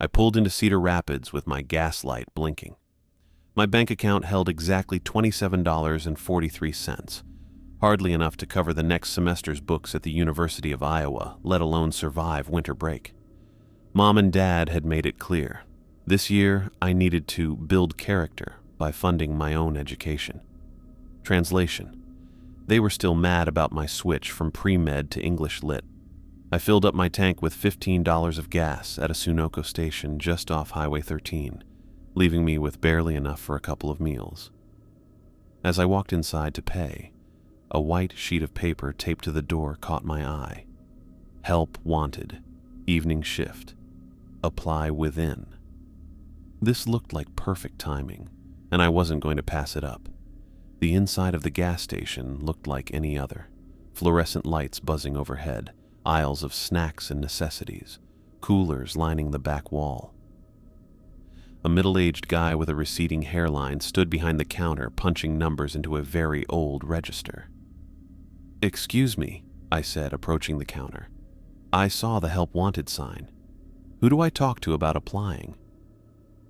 I pulled into Cedar Rapids with my gas light blinking. My bank account held exactly $27.43, hardly enough to cover the next semester's books at the University of Iowa, let alone survive winter break. Mom and Dad had made it clear. This year, I needed to build character by funding my own education. Translation: they were still mad about my switch from pre-med to English Lit. I filled up my tank with $15 of gas at a Sunoco station just off Highway 13, leaving me with barely enough for a couple of meals. As I walked inside to pay, a white sheet of paper taped to the door caught my eye. Help wanted. Evening shift. Apply within. This looked like perfect timing, and I wasn't going to pass it up. The inside of the gas station looked like any other. Fluorescent lights buzzing overhead, aisles of snacks and necessities, coolers lining the back wall. A middle-aged guy with a receding hairline stood behind the counter punching numbers into a very old register. "Excuse me," I said, approaching the counter. "I saw the help wanted sign. Who do I talk to about applying?"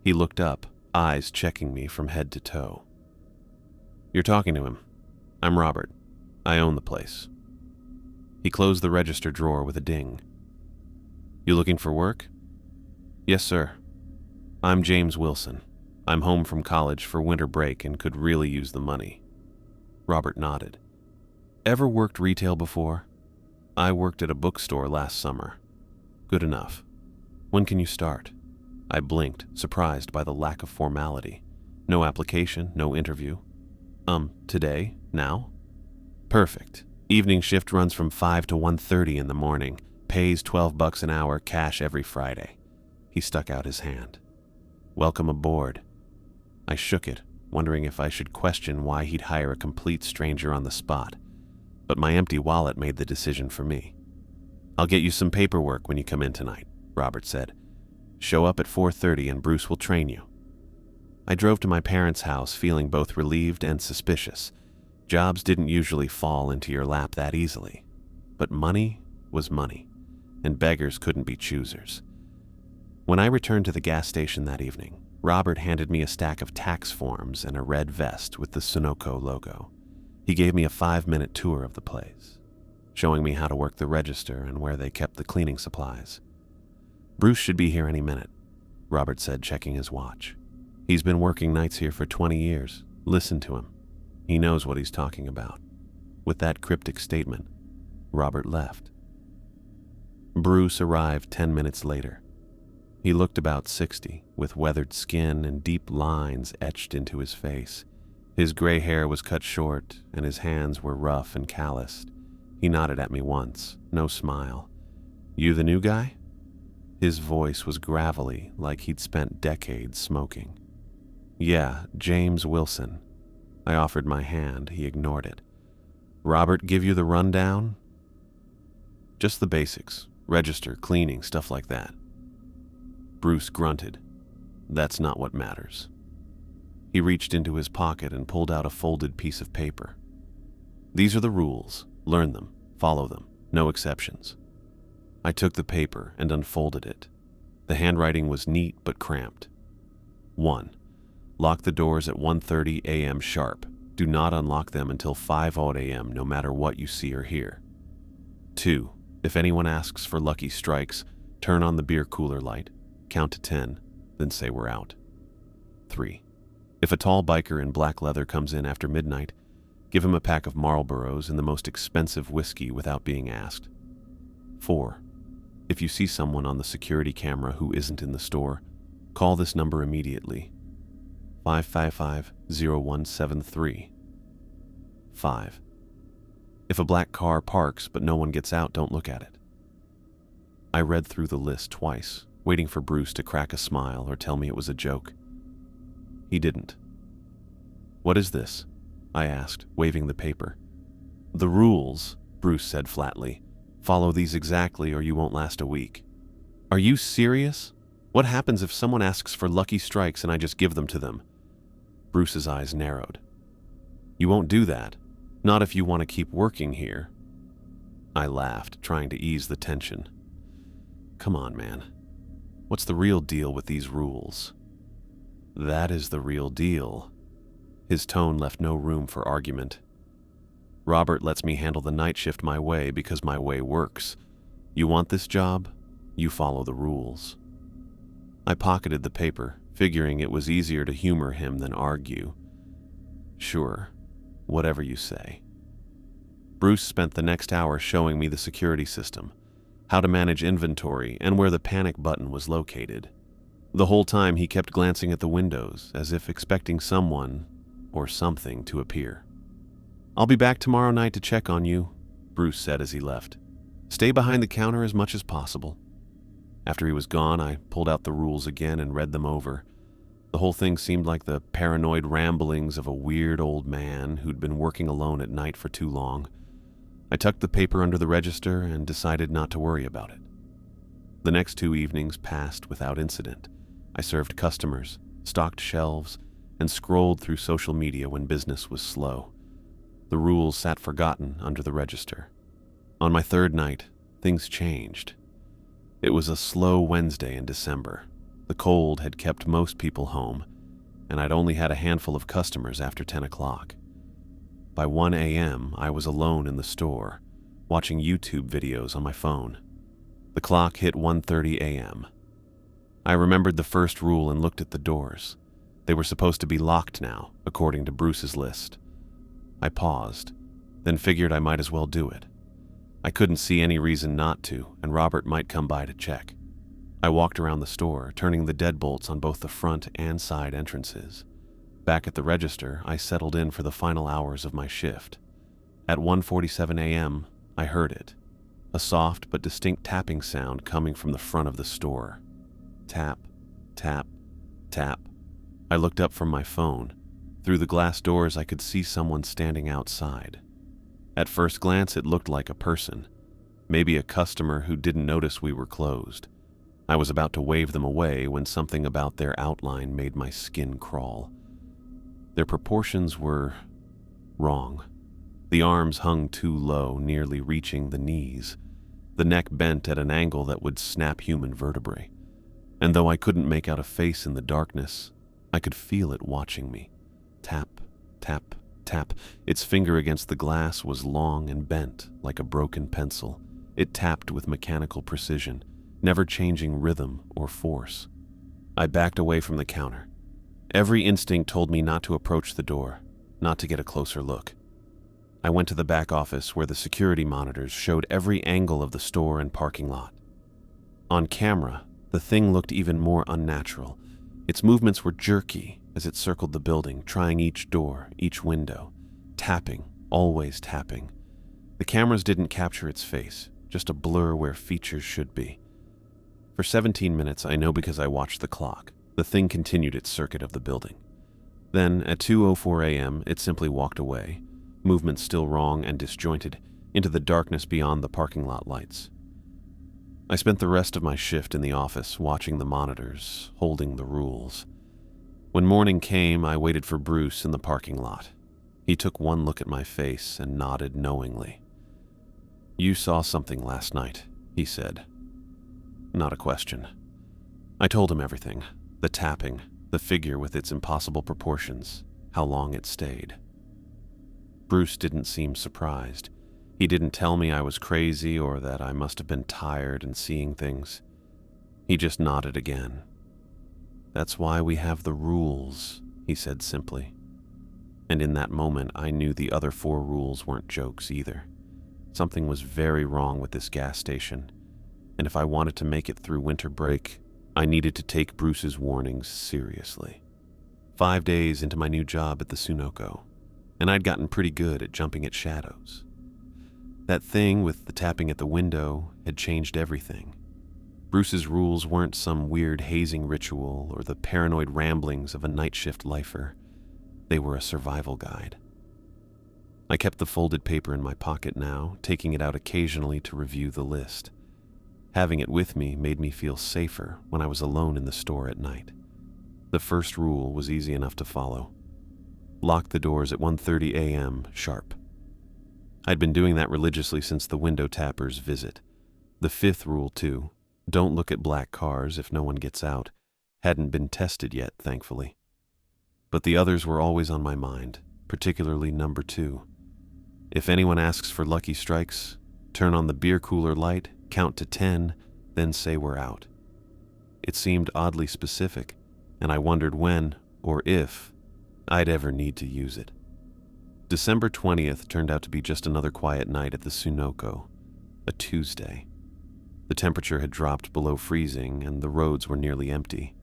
He looked up, eyes checking me from head to toe. "You're talking to him. I'm Robert. I own the place." He closed the register drawer with a ding. "You looking for work?" "Yes, sir. I'm James Wilson. I'm home from college for winter break and could really use the money." Robert nodded. "Ever worked retail before?" "I worked at a bookstore last summer." "Good enough. When can you start?" I blinked, surprised by the lack of formality. No application, no interview. Today? Now?" "Perfect. Evening shift runs from 5 to 1:30 in the morning. Pays $12 an hour, cash every Friday." He stuck out his hand. "Welcome aboard." I shook it, wondering if I should question why he'd hire a complete stranger on the spot. But my empty wallet made the decision for me. "I'll get you some paperwork when you come in tonight," Robert said. "Show up at 4:30 and Bruce will train you." I drove to my parents' house feeling both relieved and suspicious. Jobs didn't usually fall into your lap that easily. But money was money, and beggars couldn't be choosers. When I returned to the gas station that evening, Robert handed me a stack of tax forms and a red vest with the Sunoco logo. He gave me a 5-minute tour of the place, showing me how to work the register and where they kept the cleaning supplies. "Bruce should be here any minute," Robert said, checking his watch. "He's been working nights here for 20 years. Listen to him. He knows what he's talking about." With that cryptic statement, Robert left. Bruce arrived 10 minutes later. He looked about 60, with weathered skin and deep lines etched into his face. His gray hair was cut short, and his hands were rough and calloused. He nodded at me once, no smile. "You the new guy?" His voice was gravelly, like he'd spent decades smoking. "Yeah, James Wilson." I offered my hand. He ignored it. "Robert give you the rundown?" "Just the basics. Register, cleaning, stuff like that." Bruce grunted. "That's not what matters." He reached into his pocket and pulled out a folded piece of paper. "These are the rules. Learn them. Follow them. No exceptions." I took the paper and unfolded it. The handwriting was neat but cramped. 1. Lock the doors at 1:30 a.m. sharp. Do not unlock them until 5:00 a.m. no matter what you see or hear. 2. If anyone asks for Lucky Strikes, turn on the beer cooler light, count to 10, then say we're out. 3. If a tall biker in black leather comes in after midnight, give him a pack of Marlboros and the most expensive whiskey without being asked. 4. If you see someone on the security camera who isn't in the store, call this number immediately. 555-0173. 5. If a black car parks but no one gets out, don't look at it. I read through the list twice, waiting for Bruce to crack a smile or tell me it was a joke. He didn't. "What is this?" I asked, waving the paper. "The rules," Bruce said flatly. "Follow these exactly or you won't last a week." "Are you serious? What happens if someone asks for Lucky Strikes and I just give them to them?" Bruce's eyes narrowed. "You won't do that. Not if you want to keep working here." I laughed, trying to ease the tension. "Come on, man." What's the real deal with these rules?" "That is the real deal." His tone left no room for argument. "Robert lets me handle the night shift my way because my way works. You want this job? You follow the rules." I pocketed the paper, figuring it was easier to humor him than argue. "Sure, whatever you say." Bruce spent the next hour showing me the security system, how to manage inventory, and where the panic button was located. The whole time he kept glancing at the windows, as if expecting someone or something to appear. "I'll be back tomorrow night to check on you," Bruce said as he left. "Stay behind the counter as much as possible." After he was gone, I pulled out the rules again and read them over. The whole thing seemed like the paranoid ramblings of a weird old man who'd been working alone at night for too long. I tucked the paper under the register and decided not to worry about it. The next 2 evenings passed without incident. I served customers, stocked shelves, and scrolled through social media when business was slow. The rules sat forgotten under the register. On my 3rd night, things changed. It was a slow Wednesday in December. The cold had kept most people home, and I'd only had a handful of customers after 10 o'clock. By 1 a.m., I was alone in the store, watching YouTube videos on my phone. The clock hit 1:30 a.m. I remembered the first rule and looked at the doors. They were supposed to be locked now, according to Bruce's list. I paused, then figured I might as well do it. I couldn't see any reason not to, and Robert might come by to check. I walked around the store, turning the deadbolts on both the front and side entrances. Back at the register, I settled in for the final hours of my shift. At 1:47 a.m., I heard it. A soft but distinct tapping sound coming from the front of the store. Tap, tap, tap. I looked up from my phone. Through the glass doors, I could see someone standing outside. At first glance, it looked like a person, maybe a customer who didn't notice we were closed. I was about to wave them away when something about their outline made my skin crawl. Their proportions were wrong. The arms hung too low, nearly reaching the knees. The neck bent at an angle that would snap human vertebrae. And though I couldn't make out a face in the darkness, I could feel it watching me. Tap, tap, tap. Its finger against the glass was long and bent, like a broken pencil. It tapped with mechanical precision, never changing rhythm or force. I backed away from the counter. Every instinct told me not to approach the door, not to get a closer look. I went to the back office where the security monitors showed every angle of the store and parking lot. On camera, the thing looked even more unnatural. Its movements were jerky as it circled the building, trying each door, each window, tapping, always tapping. The cameras didn't capture its face, just a blur where features should be. For 17 minutes, I know because I watched the clock, the thing continued its circuit of the building. Then, at 2:04 a.m., it simply walked away, movements still wrong and disjointed, into the darkness beyond the parking lot lights. I spent the rest of my shift in the office watching the monitors, holding the rules. When morning came, I waited for Bruce in the parking lot. He took one look at my face and nodded knowingly. "You saw something last night," he said. Not a question. I told him everything. The tapping, the figure with its impossible proportions, how long it stayed. Bruce didn't seem surprised. He didn't tell me I was crazy or that I must have been tired and seeing things. He just nodded again. "That's why we have the rules," he said simply. And in that moment, I knew the other 4 rules weren't jokes either. Something was very wrong with this gas station, and if I wanted to make it through winter break, I needed to take Bruce's warnings seriously. 5 days into my new job at the Sunoco, and I'd gotten pretty good at jumping at shadows. That thing with the tapping at the window had changed everything. Bruce's rules weren't some weird hazing ritual or the paranoid ramblings of a night shift lifer. They were a survival guide. I kept the folded paper in my pocket now, taking it out occasionally to review the list. Having it with me made me feel safer when I was alone in the store at night. The first rule was easy enough to follow. Lock the doors at 1:30 a.m. sharp. I'd been doing that religiously since the window tapper's visit. The 5th rule, too, "Don't look at black cars if no one gets out." Hadn't been tested yet, thankfully. But the others were always on my mind, particularly number 2. If anyone asks for lucky strikes, turn on the beer cooler light, count to 10, then say we're out. It seemed oddly specific, and I wondered when, or if, I'd ever need to use it. December 20th turned out to be just another quiet night at the Sunoco, a Tuesday. The temperature had dropped below freezing, and the roads were nearly empty.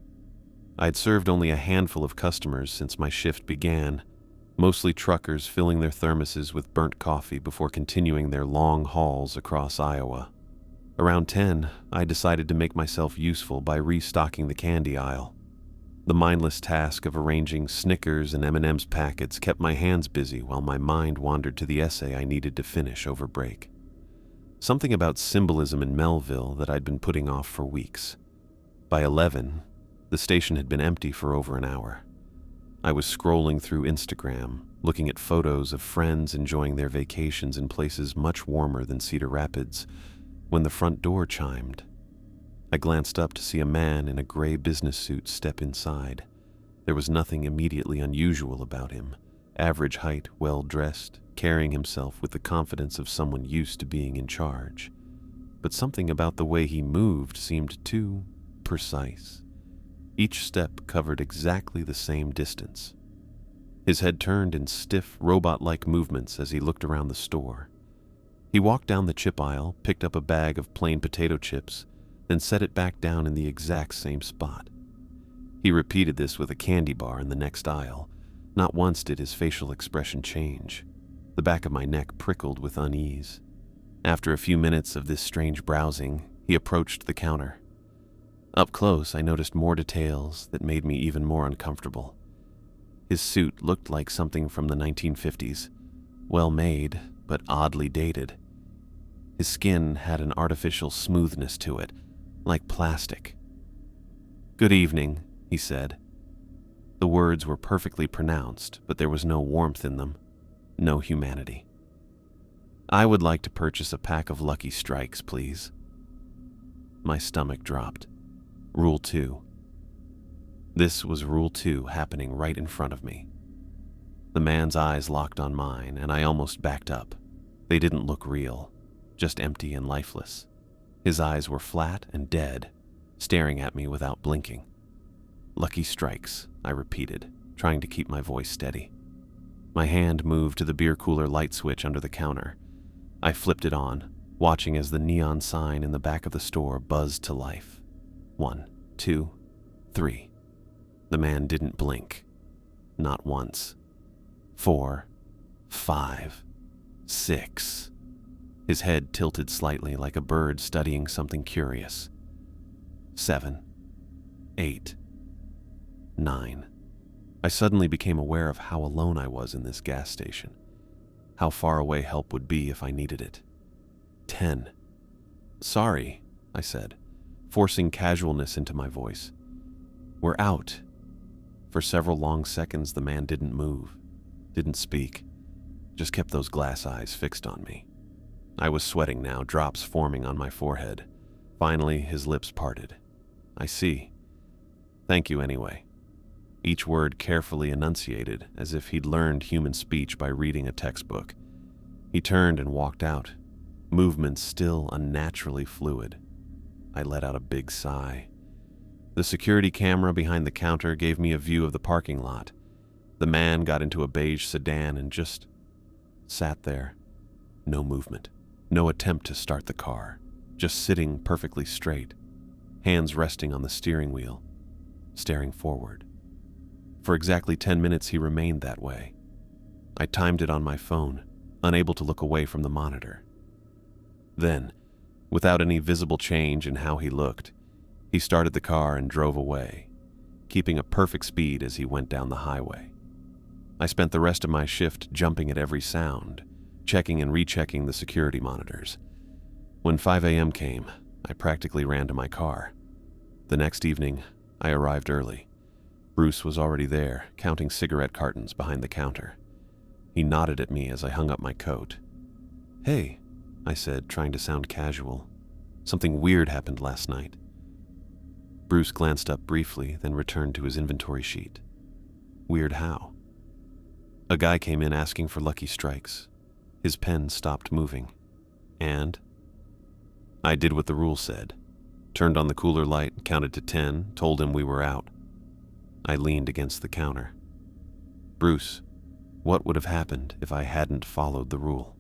I'd served only a handful of customers since my shift began, mostly truckers filling their thermoses with burnt coffee before continuing their long hauls across Iowa. Around 10, I decided to make myself useful by restocking the candy aisle. The mindless task of arranging Snickers and M&M's packets kept my hands busy while my mind wandered to the essay I needed to finish over break. Something about symbolism in Melville that I'd been putting off for weeks. By 11, the station had been empty for over an hour. I was scrolling through Instagram, looking at photos of friends enjoying their vacations in places much warmer than Cedar Rapids, when the front door chimed. I glanced up to see a man in a gray business suit step inside. There was nothing immediately unusual about him. Average height, well-dressed, carrying himself with the confidence of someone used to being in charge. But something about the way he moved seemed too precise. Each step covered exactly the same distance. His head turned in stiff, robot-like movements as he looked around the store. He walked down the chip aisle, picked up a bag of plain potato chips, then set it back down in the exact same spot. He repeated this with a candy bar in the next aisle. Not once did his facial expression change. The back of my neck prickled with unease. After a few minutes of this strange browsing, he approached the counter. Up close, I noticed more details that made me even more uncomfortable. His suit looked like something from the 1950s, well made, but oddly dated. His skin had an artificial smoothness to it, like plastic. "Good evening," he said. The words were perfectly pronounced, but there was no warmth in them, no humanity. "I would like to purchase a pack of Lucky Strikes, please." My stomach dropped. Rule 2. This was Rule 2 happening right in front of me. The man's eyes locked on mine, and I almost backed up. They didn't look real, just empty and lifeless. His eyes were flat and dead, staring at me without blinking. "Lucky Strikes," I repeated, trying to keep my voice steady. My hand moved to the beer cooler light switch under the counter. I flipped it on, watching as the neon sign in the back of the store buzzed to life. 1, 2, 3. The man didn't blink. Not once. 4, 5, 6. His head tilted slightly like a bird studying something curious. 7, 8, 9. I suddenly became aware of how alone I was in this gas station. How far away help would be if I needed it. 10. "Sorry," I said, forcing casualness into my voice. "We're out." For several long seconds, the man didn't move, didn't speak, just kept those glass eyes fixed on me. I was sweating now, drops forming on my forehead. Finally, his lips parted. "I see. Thank you anyway." Each word carefully enunciated, as if he'd learned human speech by reading a textbook. He turned and walked out, movements still unnaturally fluid. I let out a big sigh. The security camera behind the counter gave me a view of the parking lot. The man got into a beige sedan and just sat there. No movement, no attempt to start the car, just sitting perfectly straight, hands resting on the steering wheel, staring forward. For exactly 10 minutes he remained that way. I timed it on my phone, unable to look away from the monitor. Then, without any visible change in how he looked, he started the car and drove away, keeping a perfect speed as he went down the highway. I spent the rest of my shift jumping at every sound, checking and rechecking the security monitors. When 5 a.m. came, I practically ran to my car. The next evening, I arrived early. Bruce was already there, counting cigarette cartons behind the counter. He nodded at me as I hung up my coat. "Hey," I said, trying to sound casual. Something weird happened last night." Bruce glanced up briefly, then returned to his inventory sheet. "Weird how?" "A guy came in asking for lucky strikes. His pen stopped moving. And?" "I did what the rule said. Turned on the cooler light, counted to 10, told him we were out." I leaned against the counter. "Bruce, what would have happened if I hadn't followed the rule?"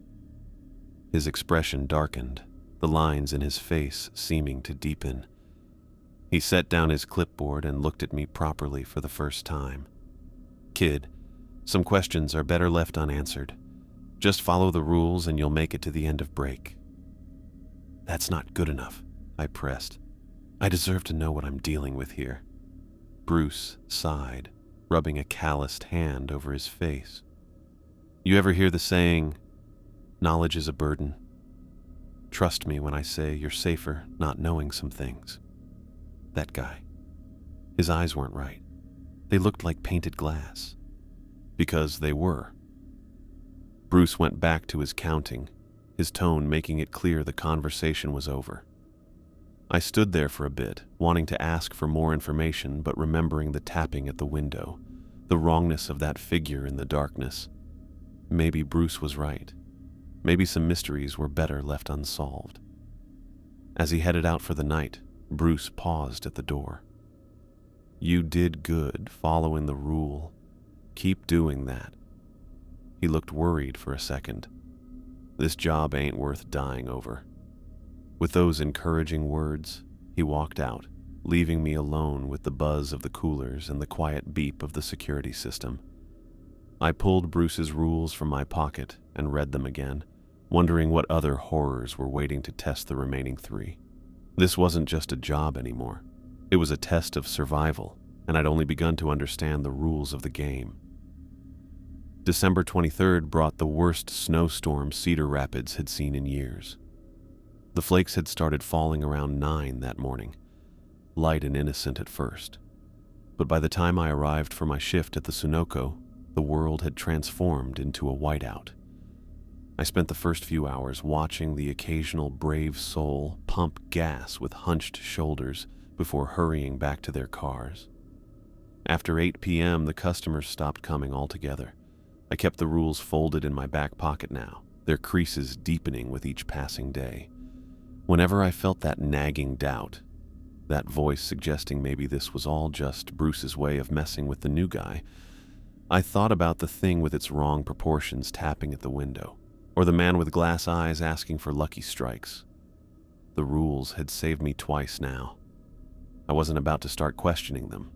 His expression darkened, the lines in his face seeming to deepen. He set down his clipboard and looked at me properly for the first time. "Kid, some questions are better left unanswered. Just follow the rules and you'll make it to the end of break." "That's not good enough," I pressed. "I deserve to know what I'm dealing with here." Bruce sighed, rubbing a calloused hand over his face. "You ever hear the saying, 'Knowledge is a burden'? Trust me when I say you're safer not knowing some things." That guy. His eyes weren't right. They looked like painted glass. Because they were. Bruce went back to his counting, his tone making it clear the conversation was over. I stood there for a bit, wanting to ask for more information, but remembering the tapping at the window, the wrongness of that figure in the darkness. Maybe Bruce was right. Maybe some mysteries were better left unsolved. As he headed out for the night, Bruce paused at the door. "You did good following the rule. Keep doing that." He looked worried for a second. "This job ain't worth dying over." With those encouraging words, he walked out, leaving me alone with the buzz of the coolers and the quiet beep of the security system. I pulled Bruce's rules from my pocket and read them again, wondering what other horrors were waiting to test the remaining 3. This wasn't just a job anymore. It was a test of survival, and I'd only begun to understand the rules of the game. December 23rd brought the worst snowstorm Cedar Rapids had seen in years. The flakes had started falling around 9 that morning, light and innocent at first. But by the time I arrived for my shift at the Sunoco, the world had transformed into a whiteout. I spent the first few hours watching the occasional brave soul pump gas with hunched shoulders before hurrying back to their cars. After 8 p.m., the customers stopped coming altogether. I kept the rules folded in my back pocket now, their creases deepening with each passing day. Whenever I felt that nagging doubt, that voice suggesting maybe this was all just Bruce's way of messing with the new guy, I thought about the thing with its wrong proportions tapping at the window, or the man with glass eyes asking for lucky strikes. The rules had saved me twice now. I wasn't about to start questioning them.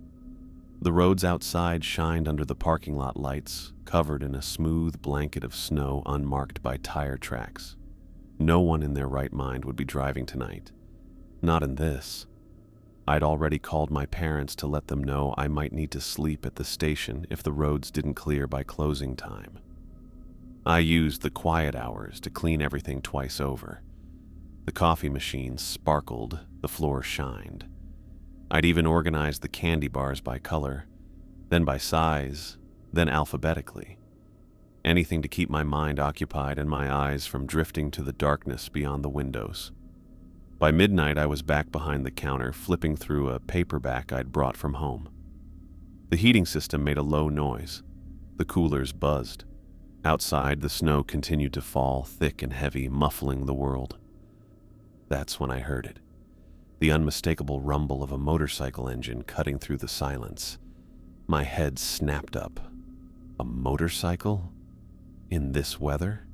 The roads outside shined under the parking lot lights, covered in a smooth blanket of snow unmarked by tire tracks. No one in their right mind would be driving tonight. Not in this. I'd already called my parents to let them know I might need to sleep at the station if the roads didn't clear by closing time. I used the quiet hours to clean everything twice over. The coffee machine sparkled, the floor shined. I'd even organized the candy bars by color, then by size, then alphabetically. Anything to keep my mind occupied and my eyes from drifting to the darkness beyond the windows. By midnight, I was back behind the counter, flipping through a paperback I'd brought from home. The heating system made a low noise. The coolers buzzed. Outside, the snow continued to fall, thick and heavy, muffling the world. That's when I heard it. The unmistakable rumble of a motorcycle engine cutting through the silence. My head snapped up. A motorcycle? In this weather?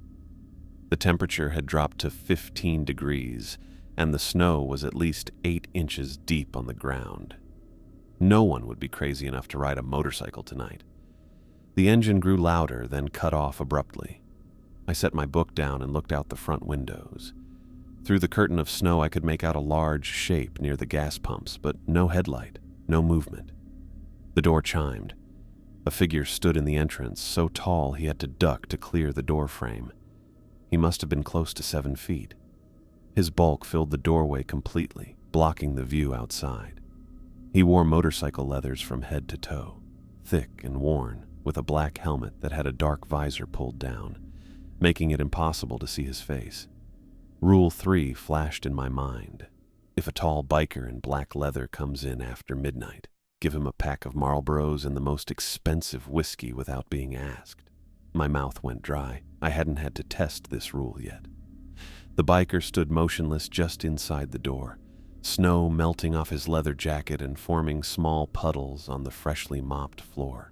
The temperature had dropped to 15 degrees, and the snow was at least 8 inches deep on the ground. No one would be crazy enough to ride a motorcycle tonight. The engine grew louder, then cut off abruptly. I set my book down and looked out the front windows. Through the curtain of snow, I could make out a large shape near the gas pumps, but no headlight, no movement. The door chimed. A figure stood in the entrance, so tall he had to duck to clear the door frame. He must have been close to 7 feet. His bulk filled the doorway completely, blocking the view outside. He wore motorcycle leathers from head to toe, thick and worn, with a black helmet that had a dark visor pulled down, making it impossible to see his face. Rule 3 flashed in my mind. If a tall biker in black leather comes in after midnight, give him a pack of Marlboros and the most expensive whiskey without being asked. My mouth went dry. I hadn't had to test this rule yet. The biker stood motionless just inside the door, snow melting off his leather jacket and forming small puddles on the freshly mopped floor.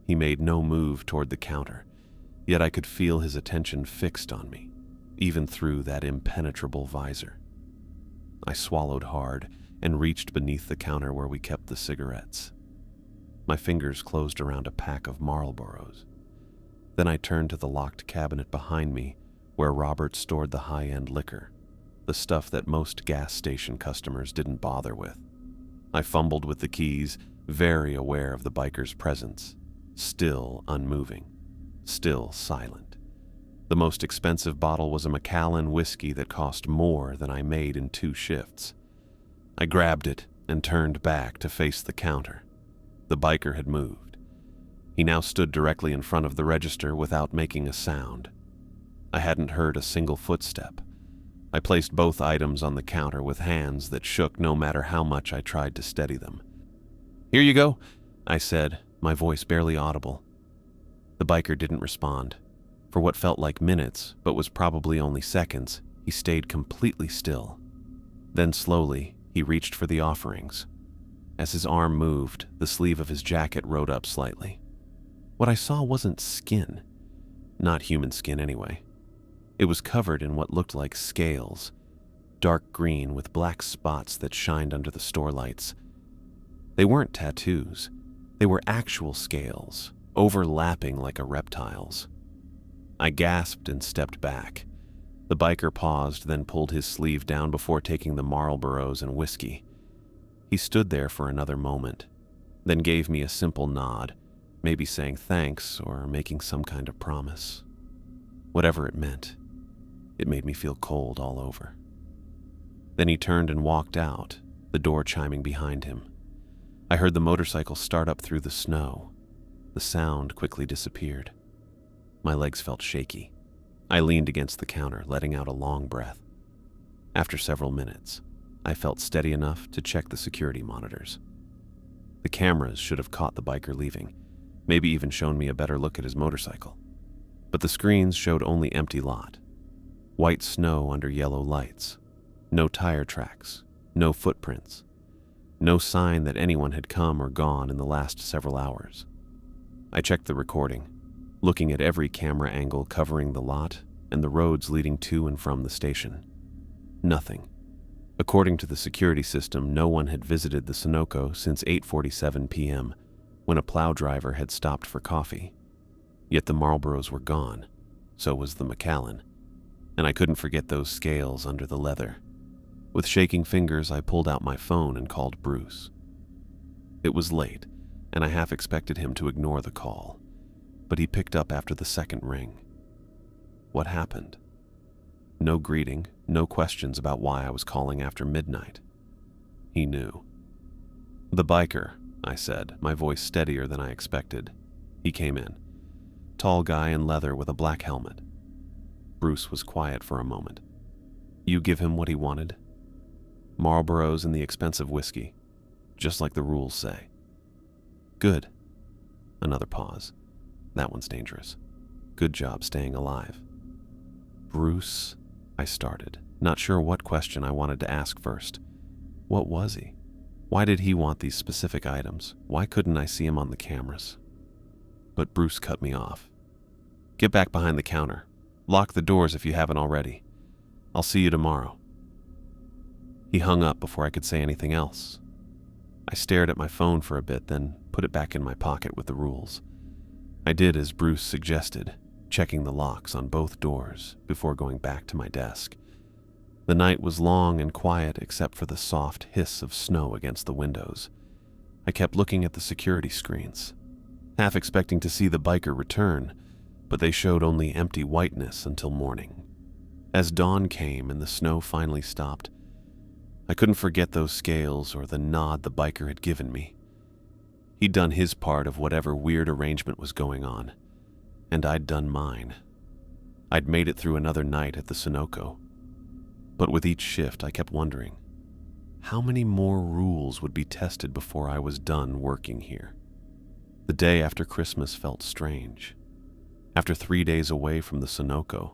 He made no move toward the counter, yet I could feel his attention fixed on me, even through that impenetrable visor. I swallowed hard and reached beneath the counter where we kept the cigarettes. My fingers closed around a pack of Marlboros. Then I turned to the locked cabinet behind me where Robert stored the high-end liquor, the stuff that most gas station customers didn't bother with. I fumbled with the keys, very aware of the biker's presence, still unmoving, still silent. The most expensive bottle was a Macallan whiskey that cost more than I made in 2 shifts. I grabbed it and turned back to face the counter. The biker had moved. He now stood directly in front of the register without making a sound. I hadn't heard a single footstep. I placed both items on the counter with hands that shook no matter how much I tried to steady them. "Here you go," I said, my voice barely audible. The biker didn't respond. For what felt like minutes, but was probably only seconds, he stayed completely still. Then slowly, he reached for the offerings. As his arm moved, the sleeve of his jacket rode up slightly. What I saw wasn't skin. Not human skin, anyway. It was covered in what looked like scales, dark green with black spots that shined under the store lights. They weren't tattoos. They were actual scales, overlapping like a reptile's. I gasped and stepped back. The biker paused, then pulled his sleeve down before taking the Marlboros and whiskey. He stood there for another moment, then gave me a simple nod, maybe saying thanks or making some kind of promise. Whatever it meant, it made me feel cold all over. Then he turned and walked out, the door chiming behind him. I heard the motorcycle start up through the snow. The sound quickly disappeared. My legs felt shaky. I leaned against the counter, letting out a long breath. After several minutes, I felt steady enough to check the security monitors. The cameras should have caught the biker leaving, maybe even shown me a better look at his motorcycle. But the screens showed only empty lot. White snow under yellow lights. No tire tracks. No footprints. No sign that anyone had come or gone in the last several hours. I checked the recording, looking at every camera angle covering the lot and the roads leading to and from the station. Nothing. According to the security system, no one had visited the Sunoco since 8:47 p.m., when a plow driver had stopped for coffee. Yet the Marlboros were gone. So was the Macallan. And I couldn't forget those scales under the leather. With shaking fingers, I pulled out my phone and called Bruce. It was late, and I half expected him to ignore the call, but he picked up after the second ring. What happened? No greeting, no questions about why I was calling after midnight. He knew. "The biker," I said, my voice steadier than I expected. He came in. Tall guy in leather with a black helmet. Bruce was quiet for a moment. "You give him what he wanted?" "Marlboros and the expensive whiskey, just like the rules say." "Good." Another pause. "That one's dangerous. Good job staying alive." "Bruce," I started, not sure what question I wanted to ask first. What was he? Why did he want these specific items? Why couldn't I see him on the cameras? But Bruce cut me off. "Get back behind the counter. Lock the doors if you haven't already. I'll see you tomorrow." He hung up before I could say anything else. I stared at my phone for a bit, then put it back in my pocket with the rules. I did as Bruce suggested, checking the locks on both doors before going back to my desk. The night was long and quiet except for the soft hiss of snow against the windows. I kept looking at the security screens, half expecting to see the biker return, but they showed only empty whiteness until morning. As dawn came and the snow finally stopped, I couldn't forget those scales or the nod the biker had given me. He'd done his part of whatever weird arrangement was going on, and I'd done mine. I'd made it through another night at the Sunoco. But with each shift, I kept wondering, how many more rules would be tested before I was done working here? The day after Christmas felt strange. After 3 days away from the Sunoco,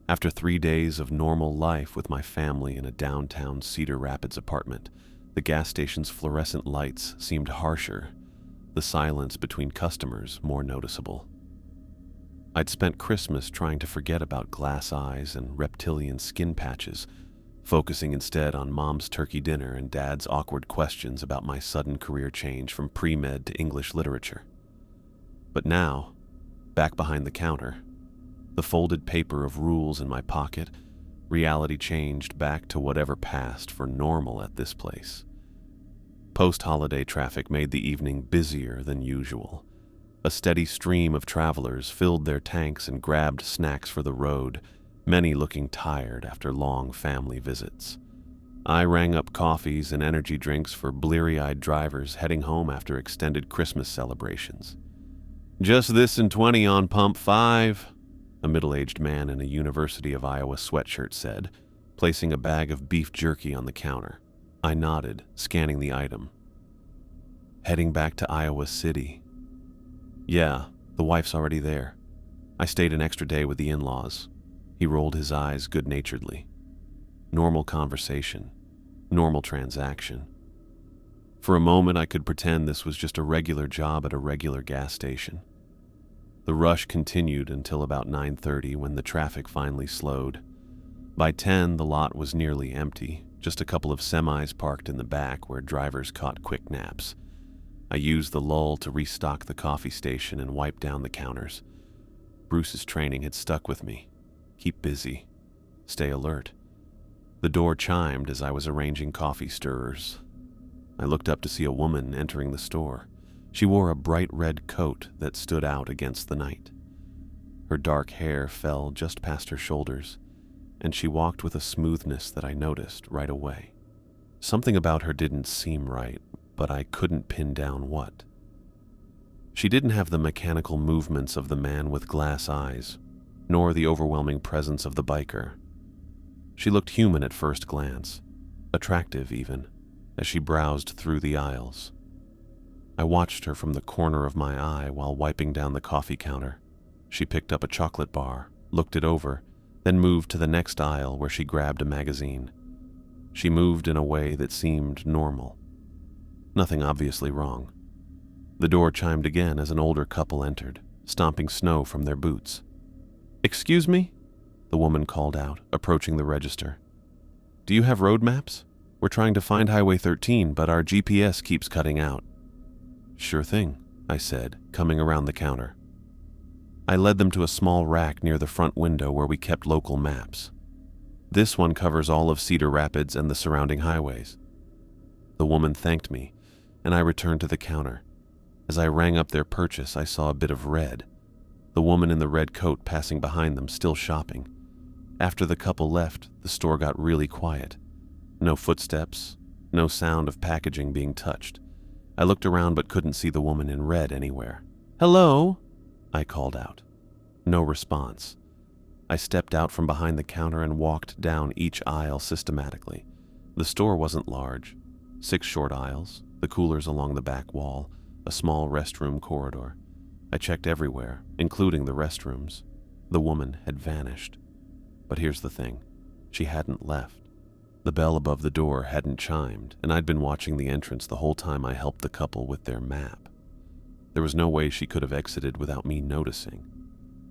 after 3 days of normal life with my family in a downtown Cedar Rapids apartment, the gas station's fluorescent lights seemed harsher, the silence between customers more noticeable. I'd spent Christmas trying to forget about glass eyes and reptilian skin patches, focusing instead on Mom's turkey dinner and Dad's awkward questions about my sudden career change from pre-med to English literature. But now, back behind the counter, the folded paper of rules in my pocket, reality changed back to whatever passed for normal at this place. Post-holiday traffic made the evening busier than usual. A steady stream of travelers filled their tanks and grabbed snacks for the road, many looking tired after long family visits. I rang up coffees and energy drinks for bleary-eyed drivers heading home after extended Christmas celebrations. "Just this and 20 on pump 5, a middle-aged man in a University of Iowa sweatshirt said, placing a bag of beef jerky on the counter. I nodded, scanning the item. "Heading back to Iowa City." "Yeah, the wife's already there. I stayed an extra day with the in-laws." He rolled his eyes good-naturedly. Normal conversation. Normal transaction. For a moment, I could pretend this was just a regular job at a regular gas station. The rush continued until about 9:30 when the traffic finally slowed. By 10, the lot was nearly empty, just a couple of semis parked in the back where drivers caught quick naps. I used the lull to restock the coffee station and wipe down the counters. Bruce's training had stuck with me. Keep busy. Stay alert. The door chimed as I was arranging coffee stirrers. I looked up to see a woman entering the store. She wore a bright red coat that stood out against the night. Her dark hair fell just past her shoulders, and she walked with a smoothness that I noticed right away. Something about her didn't seem right, but I couldn't pin down what. She didn't have the mechanical movements of the man with glass eyes, nor the overwhelming presence of the biker. She looked human at first glance, attractive even, as she browsed through the aisles. I watched her from the corner of my eye while wiping down the coffee counter. She picked up a chocolate bar, looked it over, then moved to the next aisle where she grabbed a magazine. She moved in a way that seemed normal. Nothing obviously wrong. The door chimed again as an older couple entered, stomping snow from their boots. "Excuse me?" the woman called out, approaching the register. "Do you have road maps? We're trying to find Highway 13, but our GPS keeps cutting out." "Sure thing," I said, coming around the counter. I led them to a small rack near the front window where we kept local maps. "This one covers all of Cedar Rapids and the surrounding highways." The woman thanked me, and I returned to the counter. As I rang up their purchase, I saw a bit of red. The woman in the red coat passing behind them, still shopping. After the couple left, the store got really quiet. No footsteps, no sound of packaging being touched. I looked around but couldn't see the woman in red anywhere. "Hello?" I called out. No response. I stepped out from behind the counter and walked down each aisle systematically. The store wasn't large. 6 short aisles, the coolers along the back wall, a small restroom corridor. I checked everywhere, including the restrooms. The woman had vanished. But here's the thing. She hadn't left. The bell above the door hadn't chimed, and I'd been watching the entrance the whole time I helped the couple with their map. There was no way she could have exited without me noticing.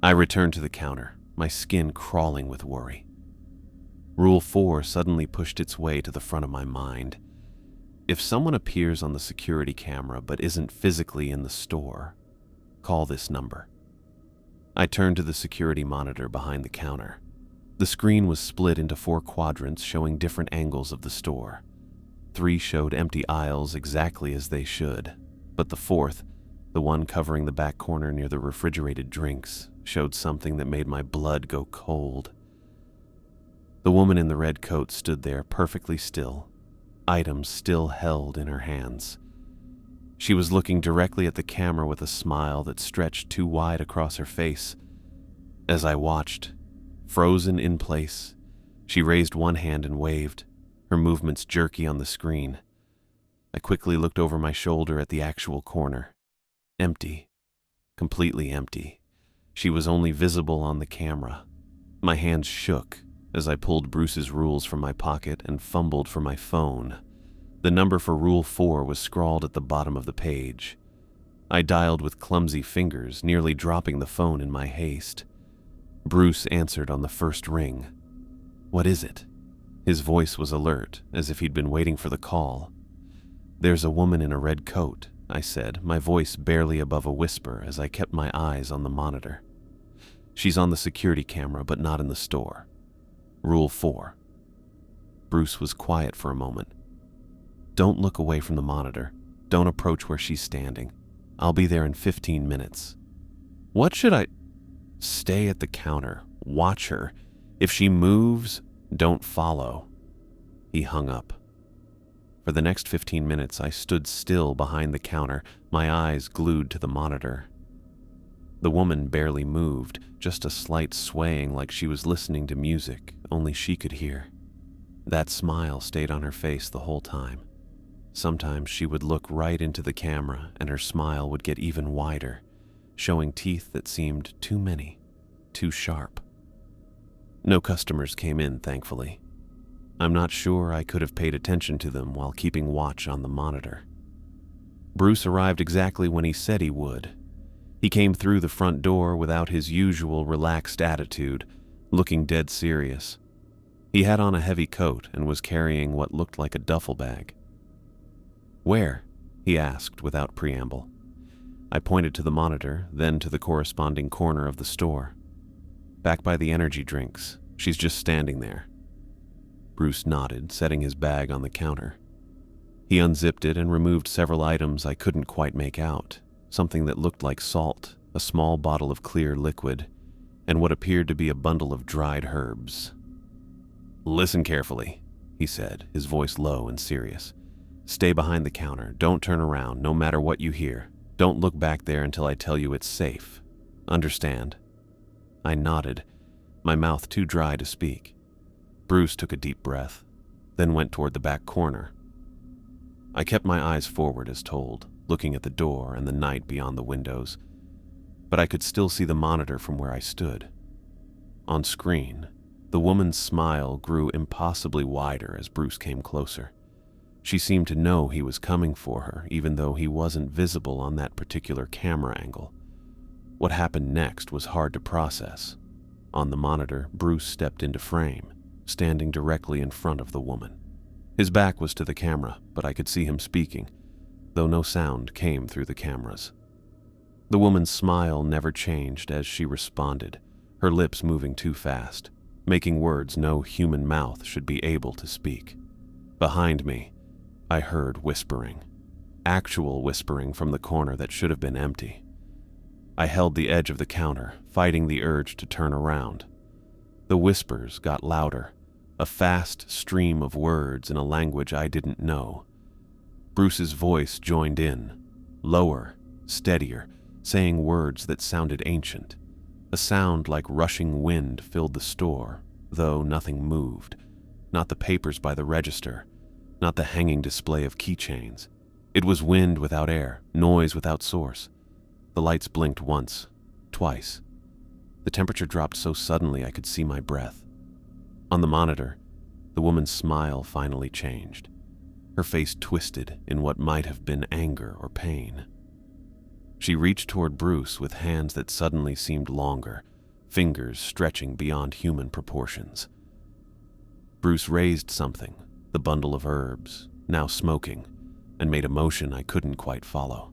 I returned to the counter, my skin crawling with worry. Rule 4 suddenly pushed its way to the front of my mind. If someone appears on the security camera but isn't physically in the store, call this number. I turned to the security monitor behind the counter. The screen was split into 4 quadrants showing different angles of the store. 3 showed empty aisles exactly as they should, but the 4th, the one covering the back corner near the refrigerated drinks, showed something that made my blood go cold. The woman in the red coat stood there perfectly still, items still held in her hands. She was looking directly at the camera with a smile that stretched too wide across her face. As I watched, frozen in place, She raised one hand and waved, her movements jerky on the screen. I quickly looked over my shoulder at the actual corner. Empty. Completely empty. She was only visible on the camera. My hands shook as I pulled Bruce's rules from my pocket and fumbled for my phone. The number for Rule 4 was scrawled at the bottom of the page. I dialed with clumsy fingers, nearly dropping the phone in my haste. Bruce answered on the first ring. "What is it?" His voice was alert, as if he'd been waiting for the call. "There's a woman in a red coat," I said, my voice barely above a whisper as I kept my eyes on the monitor. "She's on the security camera, but not in the store. Rule 4. Bruce was quiet for a moment. "Don't look away from the monitor. Don't approach where she's standing. I'll be there in 15 minutes. "What should I—" "Stay at the counter. Watch her. If she moves, don't follow." He hung up. For the next 15 minutes, I stood still behind the counter, my eyes glued to the monitor. The woman barely moved, just a slight swaying like she was listening to music only she could hear. That smile stayed on her face the whole time. Sometimes she would look right into the camera and her smile would get even wider, showing teeth that seemed too many, too sharp. No customers came in, thankfully. I'm not sure I could have paid attention to them while keeping watch on the monitor. Bruce arrived exactly when he said he would. He came through the front door without his usual relaxed attitude, looking dead serious. He had on a heavy coat and was carrying what looked like a duffel bag. "Where?" he asked without preamble. I pointed to the monitor, then to the corresponding corner of the store. "Back by the energy drinks. She's just standing there." Bruce nodded, setting his bag on the counter. He unzipped it and removed several items I couldn't quite make out, something that looked like salt, a small bottle of clear liquid, and what appeared to be a bundle of dried herbs. "Listen carefully," he said, his voice low and serious. "Stay behind the counter. Don't turn around, no matter what you hear. Don't look back there until I tell you it's safe. Understand?" I nodded, my mouth too dry to speak. Bruce took a deep breath, then went toward the back corner. I kept my eyes forward as told, looking at the door and the night beyond the windows, but I could still see the monitor from where I stood. On screen, the woman's smile grew impossibly wider as Bruce came closer. She seemed to know he was coming for her, even though he wasn't visible on that particular camera angle. What happened next was hard to process. On the monitor, Bruce stepped into frame, standing directly in front of the woman. His back was to the camera, but I could see him speaking, though no sound came through the cameras. The woman's smile never changed as she responded, her lips moving too fast, making words no human mouth should be able to speak. Behind me, I heard whispering. Actual whispering from the corner that should have been empty. I held the edge of the counter, fighting the urge to turn around. The whispers got louder, a fast stream of words in a language I didn't know. Bruce's voice joined in, lower, steadier, saying words that sounded ancient. A sound like rushing wind filled the store, though nothing moved. Not the papers by the register, not the hanging display of keychains. It was wind without air, noise without source. The lights blinked once, twice. The temperature dropped so suddenly I could see my breath. On the monitor, the woman's smile finally changed. Her face twisted in what might have been anger or pain. She reached toward Bruce with hands that suddenly seemed longer, fingers stretching beyond human proportions. Bruce raised something, the bundle of herbs, now smoking, and made a motion I couldn't quite follow.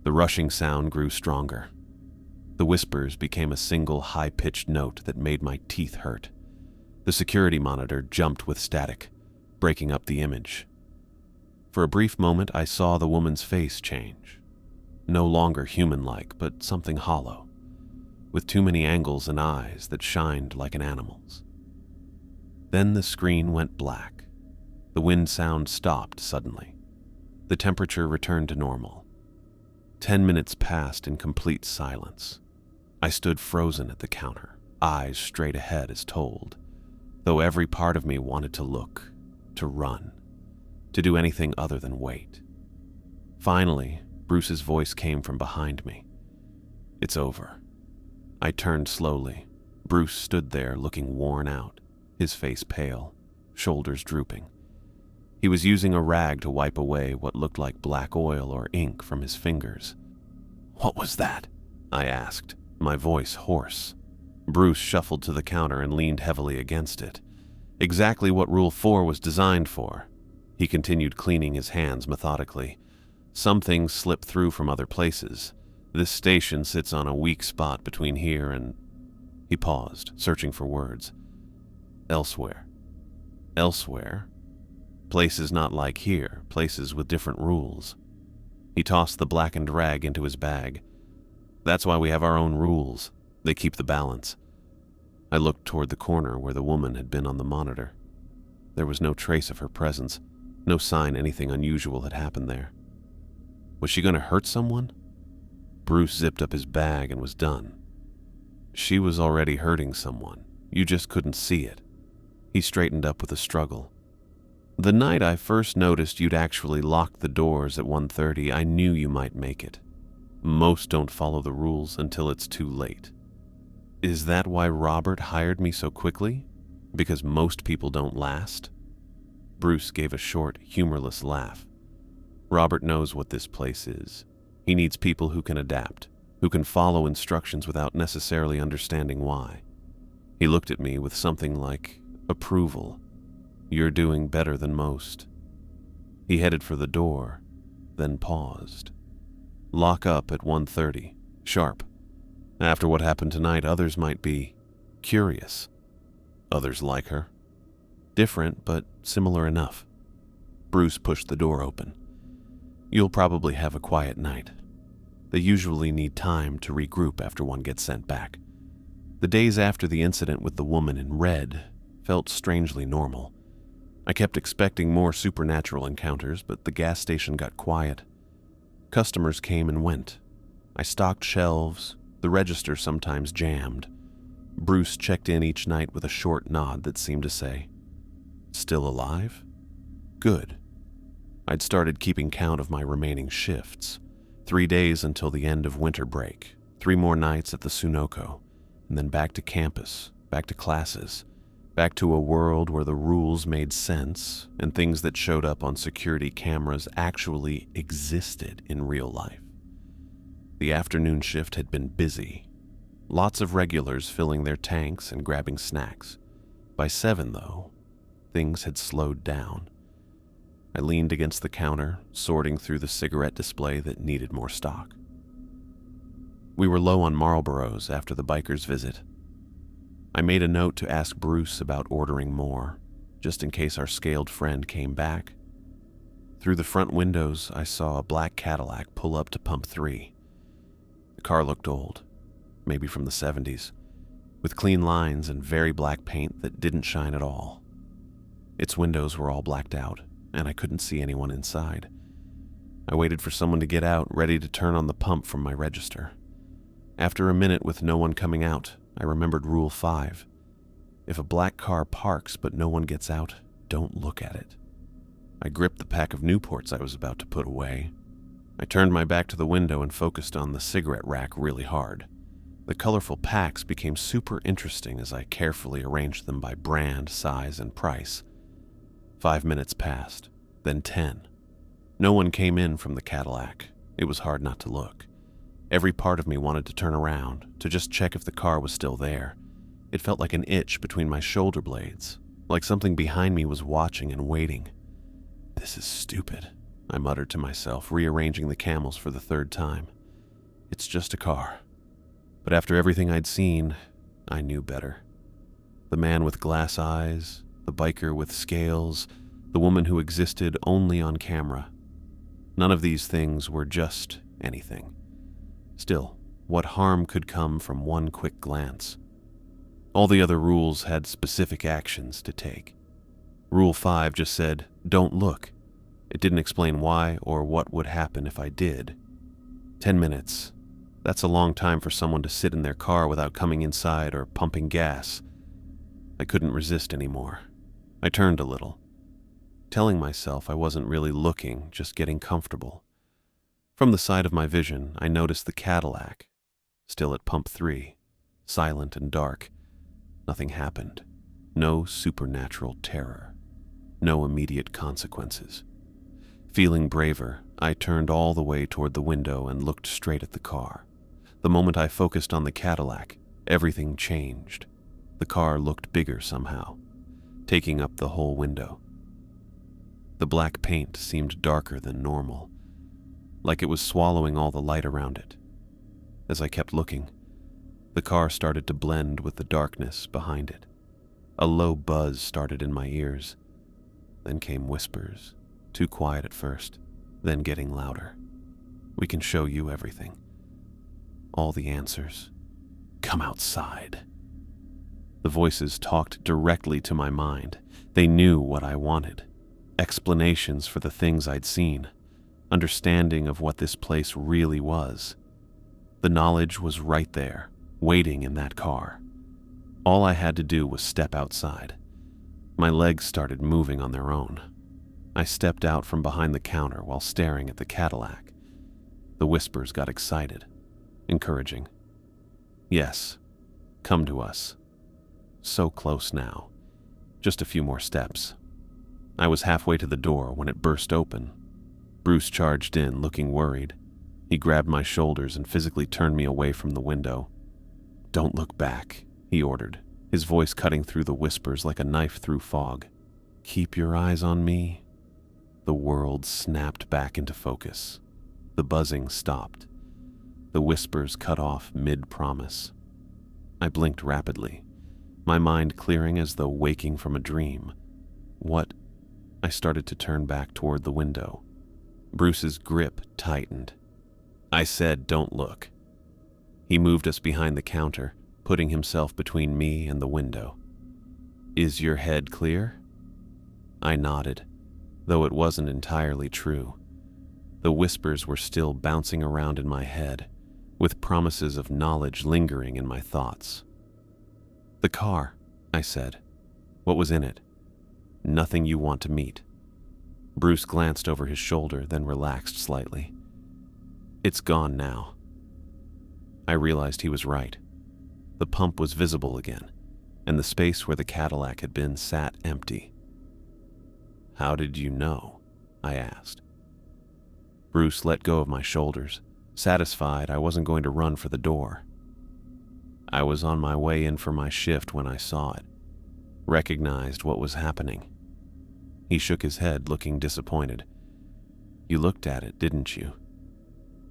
The rushing sound grew stronger. The whispers became a single high-pitched note that made my teeth hurt. The security monitor jumped with static, breaking up the image. For a brief moment, I saw the woman's face change. No longer human-like, but something hollow, with too many angles and eyes that shined like an animal's. Then the screen went black. The wind sound stopped suddenly. The temperature returned to normal. 10 minutes passed in complete silence. I stood frozen at the counter, eyes straight ahead as told. though every part of me wanted to look, to run, to do anything other than wait. Finally, Bruce's voice came from behind me. "It's over." I turned slowly. Bruce stood there looking worn out, his face pale, shoulders drooping. He was using a rag to wipe away what looked like black oil or ink from his fingers. "What was that?" I asked, my voice hoarse. Bruce shuffled to the counter and leaned heavily against it. Exactly what Rule 4 was designed for. He continued cleaning his hands methodically. Some things slip through from other places. This station sits on a weak spot between here and... He paused, searching for words. Elsewhere. Elsewhere? Places not like here, places with different rules. He tossed the blackened rag into his bag. "That's why we have our own rules. They keep the balance." I looked toward the corner where the woman had been on the monitor. There was no trace of her presence, no sign anything unusual had happened there. Was she going to hurt someone? Bruce zipped up his bag and was done. She was already hurting someone. You just couldn't see it. He straightened up with a struggle. "The night I first noticed you'd actually locked the doors at 1:30, I knew you might make it. Most don't follow the rules until it's too late." "Is that why Robert hired me so quickly? Because most people don't last?" Bruce gave a short, humorless laugh. "Robert knows what this place is. He needs people who can adapt, who can follow instructions without necessarily understanding why." He looked at me with something like approval. "You're doing better than most." He headed for the door, then paused. "Lock up at 1:30, sharp. After what happened tonight, others might be curious." "Others like her?" "Different, but similar enough." Bruce pushed the door open. "You'll probably have a quiet night. They usually need time to regroup after one gets sent back." The days after the incident with the woman in red felt strangely normal. I kept expecting more supernatural encounters, but the gas station got quiet. Customers came and went. I stocked shelves. The register sometimes jammed. Bruce checked in each night with a short nod that seemed to say, "Still alive? Good." I'd started keeping count of my remaining shifts. 3 days until the end of winter break, 3 more nights at the Sunoco, and then back to campus, back to classes, back to a world where the rules made sense and things that showed up on security cameras actually existed in real life. The afternoon shift had been busy. Lots of regulars filling their tanks and grabbing snacks. By 7, though, things had slowed down. I leaned against the counter, sorting through the cigarette display that needed more stock. We were low on Marlboros after the biker's visit. I made a note to ask Bruce about ordering more, just in case our scaled friend came back. Through the front windows, I saw a black Cadillac pull up to pump 3. The car looked old, maybe from the 70s, with clean lines and very black paint that didn't shine at all. Its windows were all blacked out, and I couldn't see anyone inside. I waited for someone to get out, ready to turn on the pump from my register. After a minute with no one coming out, I remembered Rule 5. If a black car parks but no one gets out, don't look at it. I gripped the pack of Newports I was about to put away. I turned my back to the window and focused on the cigarette rack really hard. The colorful packs became super interesting as I carefully arranged them by brand, size, and price. 5 minutes passed, then 10. No one came in from the Cadillac. It was hard not to look. Every part of me wanted to turn around, to just check if the car was still there. It felt like an itch between my shoulder blades, like something behind me was watching and waiting. "This is stupid," I muttered to myself, rearranging the camels for the 3rd time. "It's just a car." But after everything I'd seen, I knew better. The man with glass eyes, the biker with scales, the woman who existed only on camera. None of these things were just anything. Still, what harm could come from one quick glance? All the other rules had specific actions to take. Rule 5 just said, "Don't look." It didn't explain why or what would happen if I did. 10 minutes. That's a long time for someone to sit in their car without coming inside or pumping gas. I couldn't resist anymore. I turned a little, telling myself I wasn't really looking, just getting comfortable. From the side of my vision, I noticed the Cadillac, still at pump 3, silent and dark. Nothing happened. No supernatural terror. No immediate consequences. Feeling braver, I turned all the way toward the window and looked straight at the car. The moment I focused on the Cadillac, everything changed. The car looked bigger somehow, taking up the whole window. The black paint seemed darker than normal, like it was swallowing all the light around it. As I kept looking, the car started to blend with the darkness behind it. A low buzz started in my ears. Then came whispers, too quiet at first, then getting louder. We can show you everything. All the answers. Come outside. The voices talked directly to my mind. They knew what I wanted. Explanations for the things I'd seen. Understanding of what this place really was. The knowledge was right there, waiting in that car. All I had to do was step outside. My legs started moving on their own. I stepped out from behind the counter while staring at the Cadillac. The whispers got excited, encouraging. Yes, come to us. So close now. Just a few more steps. I was halfway to the door when it burst open. Bruce charged in, looking worried. He grabbed my shoulders and physically turned me away from the window. Don't look back, he ordered, his voice cutting through the whispers like a knife through fog. Keep your eyes on me. The world snapped back into focus. The buzzing stopped. The whispers cut off mid-promise. I blinked rapidly, my mind clearing as though waking from a dream. What? I started to turn back toward the window. Bruce's grip tightened. I said, don't look. He moved us behind the counter, putting himself between me and the window. Is your head clear? I nodded, though it wasn't entirely true. The whispers were still bouncing around in my head, with promises of knowledge lingering in my thoughts. The car, I said. What was in it? Nothing you want to meet. Bruce glanced over his shoulder, then relaxed slightly. It's gone now. I realized he was right. The pump was visible again, and the space where the Cadillac had been sat empty. How did you know? I asked. Bruce let go of my shoulders, satisfied I wasn't going to run for the door. I was on my way in for my shift when I saw it, recognized what was happening. He shook his head, looking disappointed. You looked at it, didn't you?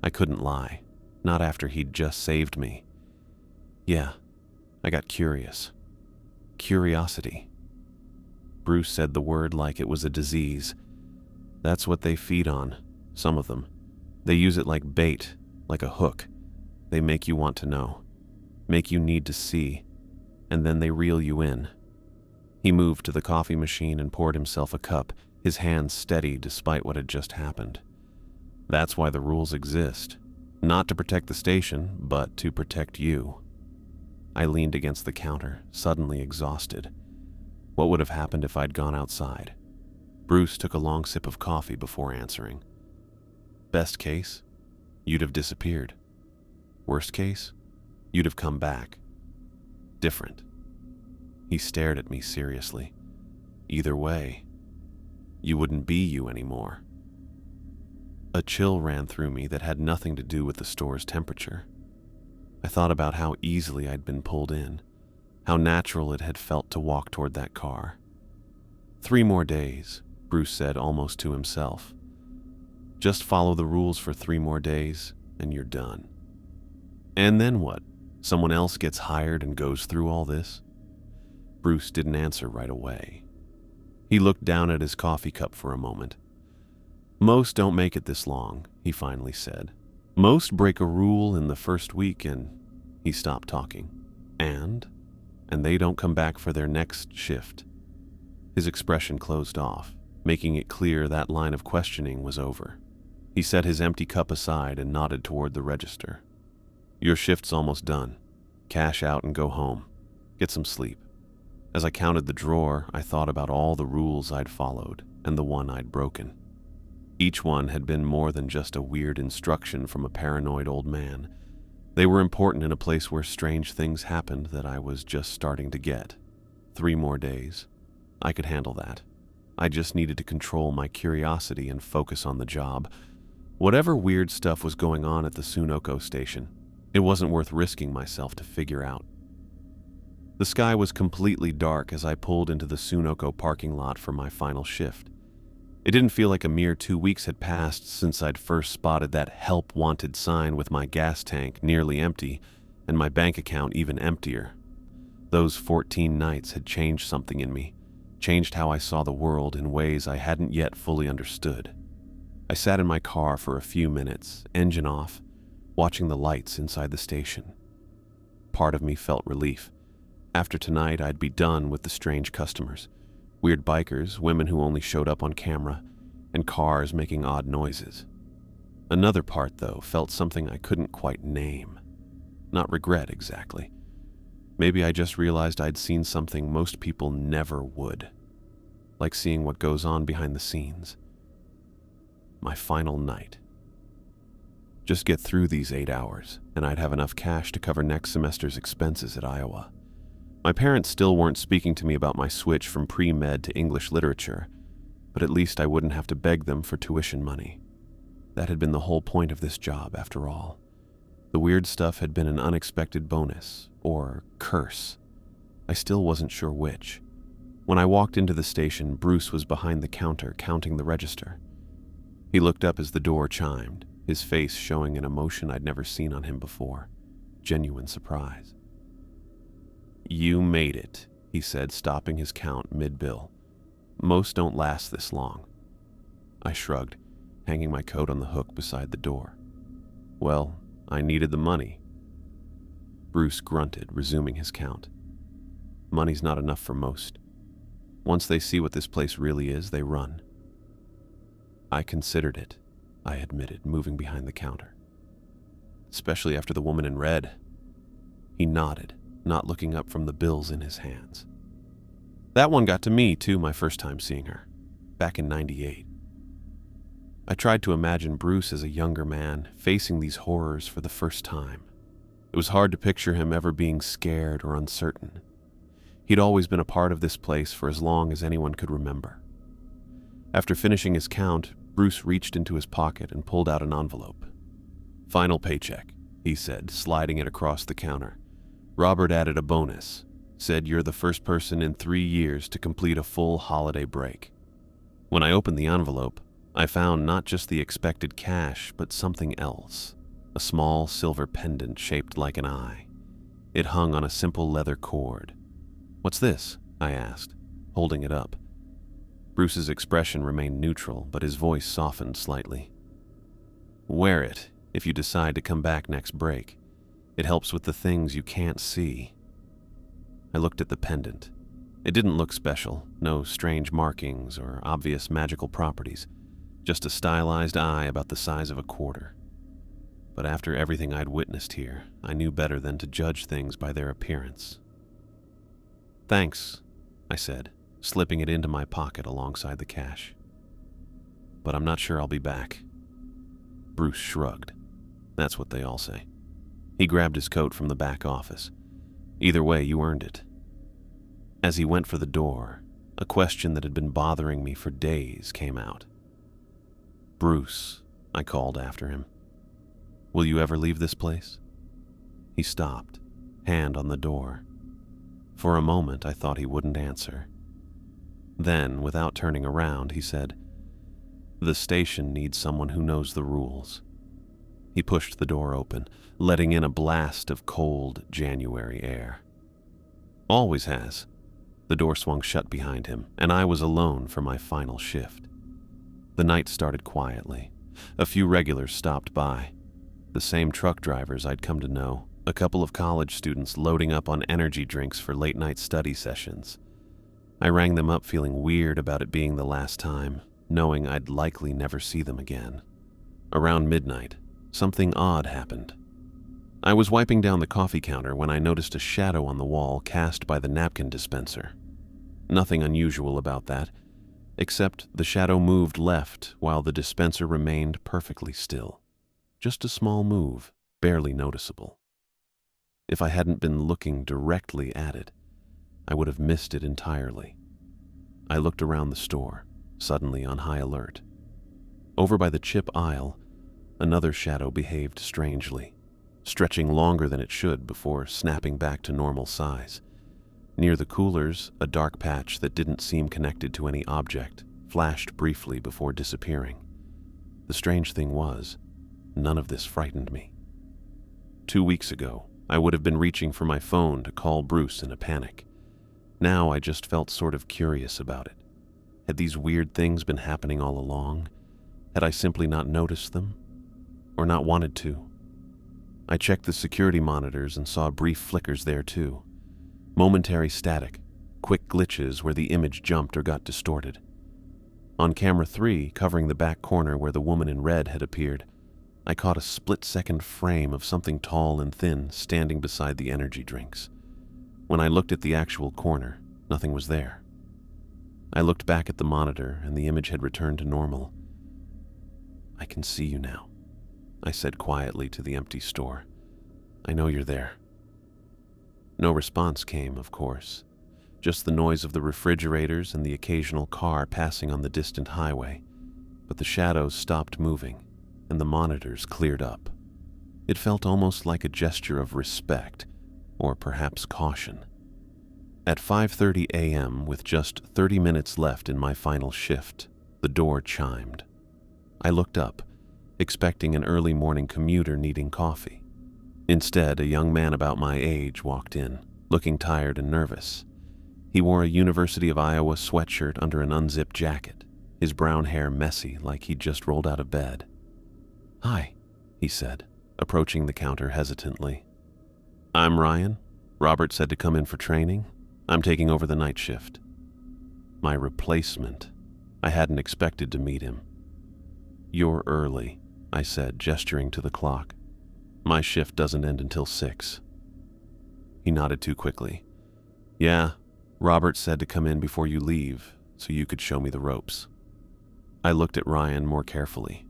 I couldn't lie, not after he'd just saved me. Yeah, I got curious. Curiosity. Bruce said the word like it was a disease. That's what they feed on, some of them. They use it like bait, like a hook. They make you want to know, make you need to see, and then they reel you in. He moved to the coffee machine and poured himself a cup, his hands steady despite what had just happened. That's why the rules exist. Not to protect the station, but to protect you. I leaned against the counter, suddenly exhausted. What would have happened if I'd gone outside? Bruce took a long sip of coffee before answering. Best case, you'd have disappeared. Worst case, you'd have come back. Different. He stared at me seriously. Either way, you wouldn't be you anymore. A chill ran through me that had nothing to do with the store's temperature. I thought about how easily I'd been pulled in, how natural it had felt to walk toward that car. 3 more days, Bruce said almost to himself. Just follow the rules for 3 more days, and you're done. And then what? Someone else gets hired and goes through all this? Bruce didn't answer right away. He looked down at his coffee cup for a moment. Most don't make it this long, he finally said. Most break a rule in the first week and he stopped talking. And they don't come back for their next shift. His expression closed off, making it clear that line of questioning was over. He set his empty cup aside and nodded toward the register. Your shift's almost done. Cash out and go home. Get some sleep. As I counted the drawer, I thought about all the rules I'd followed and the one I'd broken. Each one had been more than just a weird instruction from a paranoid old man. They were important in a place where strange things happened that I was just starting to get. 3 more days. I could handle that. I just needed to control my curiosity and focus on the job. Whatever weird stuff was going on at the Sunoco station, it wasn't worth risking myself to figure out. The sky was completely dark as I pulled into the Sunoco parking lot for my final shift. It didn't feel like a mere 2 weeks had passed since I'd first spotted that help wanted sign with my gas tank nearly empty and my bank account even emptier. Those 14 nights had changed something in me, changed how I saw the world in ways I hadn't yet fully understood. I sat in my car for a few minutes, engine off, watching the lights inside the station. Part of me felt relief. After tonight, I'd be done with the strange customers. Weird bikers, women who only showed up on camera, and cars making odd noises. Another part, though, felt something I couldn't quite name. Not regret, exactly. Maybe I just realized I'd seen something most people never would. Like seeing what goes on behind the scenes. My final night. Just get through these 8 hours, and I'd have enough cash to cover next semester's expenses at Iowa. My parents still weren't speaking to me about my switch from pre-med to English literature, but at least I wouldn't have to beg them for tuition money. That had been the whole point of this job, after all. The weird stuff had been an unexpected bonus, or curse. I still wasn't sure which. When I walked into the station, Bruce was behind the counter counting the register. He looked up as the door chimed, his face showing an emotion I'd never seen on him before. Genuine surprise. "You made it," he said, stopping his count mid-bill. "Most don't last this long." I shrugged, hanging my coat on the hook beside the door. "Well, I needed the money." Bruce grunted, resuming his count. "Money's not enough for most. Once they see what this place really is, they run." "I considered it," I admitted, moving behind the counter. "Especially after the woman in red." He nodded, not looking up from the bills in his hands. "That one got to me, too, my first time seeing her, back in '98. I tried to imagine Bruce as a younger man, facing these horrors for the first time. It was hard to picture him ever being scared or uncertain. He'd always been a part of this place for as long as anyone could remember. After finishing his count, Bruce reached into his pocket and pulled out an envelope. "Final paycheck," he said, sliding it across the counter. "Robert added a bonus. Said you're the first person in 3 years to complete a full holiday break." When I opened the envelope, I found not just the expected cash, but something else. A small silver pendant shaped like an eye. It hung on a simple leather cord. "What's this?" I asked, holding it up. Bruce's expression remained neutral, but his voice softened slightly. "Wear it if you decide to come back next break. It helps with the things you can't see." I looked at the pendant. It didn't look special, no strange markings or obvious magical properties, just a stylized eye about the size of a quarter. But after everything I'd witnessed here, I knew better than to judge things by their appearance. "Thanks," I said, slipping it into my pocket alongside the cash. "But I'm not sure I'll be back." Bruce shrugged. That's what they all say. He grabbed his coat from the back office. "Either way, you earned it." As he went for the door, a question that had been bothering me for days came out. "Bruce," I called after him, "will you ever leave this place?" He stopped, hand on the door. For a moment, I thought he wouldn't answer. Then, without turning around, he said, "The station needs someone who knows the rules." He pushed the door open, letting in a blast of cold January air. Always has. The door swung shut behind him, and I was alone for my final shift. The night started quietly. A few regulars stopped by. The same truck drivers I'd come to know, a couple of college students loading up on energy drinks for late-night study sessions. I rang them up feeling weird about it being the last time, knowing I'd likely never see them again. Around midnight, something odd happened. I was wiping down the coffee counter when I noticed a shadow on the wall cast by the napkin dispenser. Nothing unusual about that, except the shadow moved left while the dispenser remained perfectly still. Just a small move, barely noticeable. If I hadn't been looking directly at it, I would have missed it entirely. I looked around the store, suddenly on high alert. Over by the chip aisle, another shadow behaved strangely, stretching longer than it should before snapping back to normal size. Near the coolers, a dark patch that didn't seem connected to any object flashed briefly before disappearing. The strange thing was, none of this frightened me. 2 weeks ago, I would have been reaching for my phone to call Bruce in a panic. Now I just felt sort of curious about it. Had these weird things been happening all along? Had I simply not noticed them? Or not wanted to? I checked the security monitors and saw brief flickers there too. Momentary static, quick glitches where the image jumped or got distorted. On camera 3, covering the back corner where the woman in red had appeared, I caught a split-second frame of something tall and thin standing beside the energy drinks. When I looked at the actual corner, nothing was there. I looked back at the monitor and the image had returned to normal. "I can see you now," I said quietly to the empty store. "I know you're there." No response came, of course. Just the noise of the refrigerators and the occasional car passing on the distant highway. But the shadows stopped moving, and the monitors cleared up. It felt almost like a gesture of respect, or perhaps caution. At 5:30 a.m., with just 30 minutes left in my final shift, the door chimed. I looked up, expecting an early morning commuter needing coffee. Instead, a young man about my age walked in, looking tired and nervous. He wore a University of Iowa sweatshirt under an unzipped jacket, his brown hair messy like he'd just rolled out of bed. "Hi," he said, approaching the counter hesitantly. "I'm Ryan. Robert said to come in for training. I'm taking over the night shift." My replacement. I hadn't expected to meet him. "You're early," I said, gesturing to the clock. "My shift doesn't end until 6. He nodded too quickly. "Yeah, Robert said to come in before you leave, so you could show me the ropes." I looked at Ryan more carefully.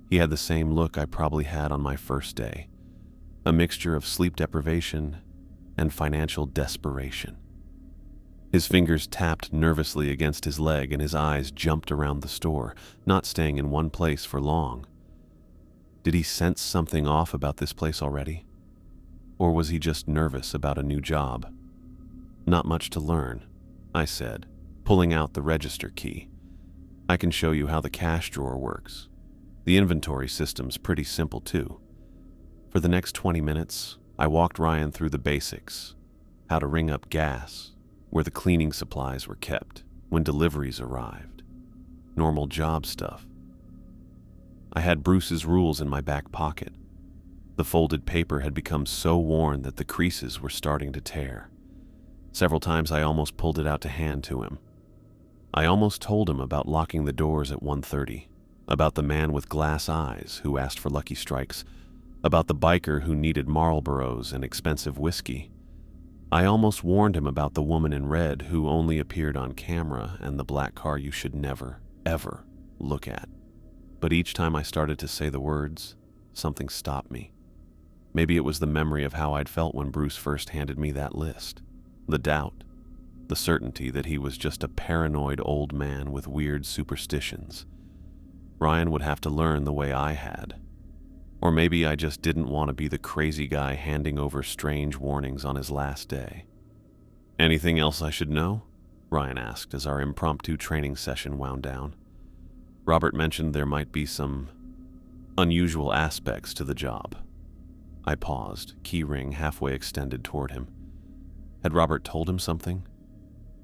He had the same look I probably had on my first day, a mixture of sleep deprivation and financial desperation. His fingers tapped nervously against his leg and his eyes jumped around the store, not staying in one place for long. Did he sense something off about this place already? Or was he just nervous about a new job? "Not much to learn," I said, pulling out the register key. "I can show you how the cash drawer works. The inventory system's pretty simple too." For the next 20 minutes, I walked Ryan through the basics: how to ring up gas, where the cleaning supplies were kept when deliveries arrived, normal job stuff. I had Bruce's rules in my back pocket. The folded paper had become so worn that the creases were starting to tear. Several times I almost pulled it out to hand to him. I almost told him about locking the doors at 1:30, about the man with glass eyes who asked for Lucky Strikes, about the biker who needed Marlboros and expensive whiskey. I almost warned him about the woman in red who only appeared on camera and the black car you should never, ever look at. But each time I started to say the words, something stopped me. Maybe it was the memory of how I'd felt when Bruce first handed me that list. The doubt, the certainty that he was just a paranoid old man with weird superstitions. Ryan would have to learn the way I had. Or maybe I just didn't want to be the crazy guy handing over strange warnings on his last day. "Anything else I should know?" Ryan asked as our impromptu training session wound down. Robert mentioned there might be some unusual aspects to the job. I paused, key ring halfway extended toward him. Had Robert told him something?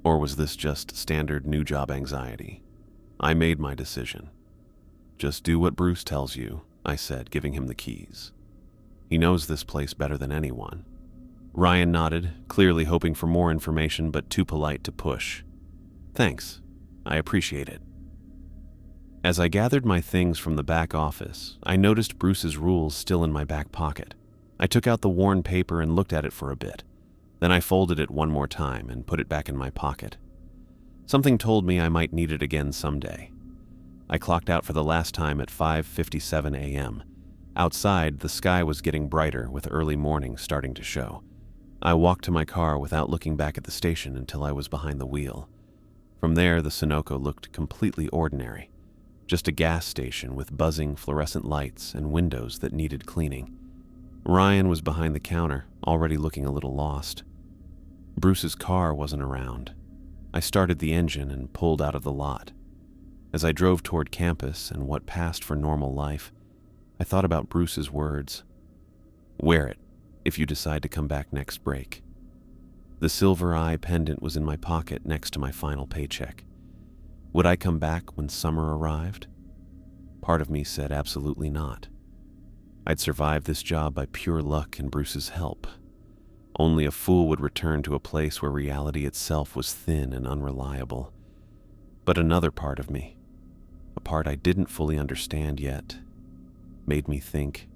Or was this just standard new job anxiety? I made my decision. "Just do what Bruce tells you," I said, giving him the keys. "He knows this place better than anyone." Ryan nodded, clearly hoping for more information but too polite to push. "Thanks. I appreciate it." As I gathered my things from the back office, I noticed Bruce's rules still in my back pocket. I took out the worn paper and looked at it for a bit. Then I folded it one more time and put it back in my pocket. Something told me I might need it again someday. I clocked out for the last time at 5:57 a.m. Outside, the sky was getting brighter with early morning starting to show. I walked to my car without looking back at the station until I was behind the wheel. From there, the Sunoco looked completely ordinary. Just a gas station with buzzing fluorescent lights and windows that needed cleaning. Ryan was behind the counter, already looking a little lost. Bruce's car wasn't around. I started the engine and pulled out of the lot. As I drove toward campus and what passed for normal life, I thought about Bruce's words. Wear it if you decide to come back next break. The silver eye pendant was in my pocket next to my final paycheck. Would I come back when summer arrived? Part of me said absolutely not. I'd survived this job by pure luck and Bruce's help. Only a fool would return to a place where reality itself was thin and unreliable. But another part of me, a part I didn't fully understand yet, made me think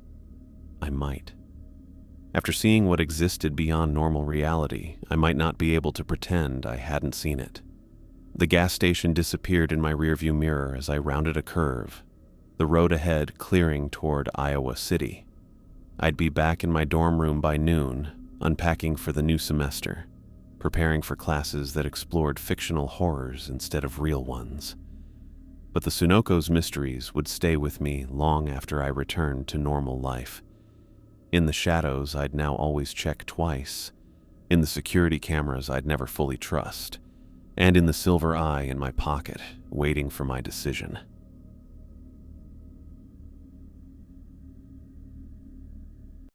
I might. After seeing what existed beyond normal reality, I might not be able to pretend I hadn't seen it. The gas station disappeared in my rearview mirror as I rounded a curve, the road ahead clearing toward Iowa City. I'd be back in my dorm room by noon, unpacking for the new semester, preparing for classes that explored fictional horrors instead of real ones. But the Sunoco's mysteries would stay with me long after I returned to normal life. In the shadows, I'd now always check twice. In the security cameras, I'd never fully trust. And in the silver eye in my pocket, waiting for my decision.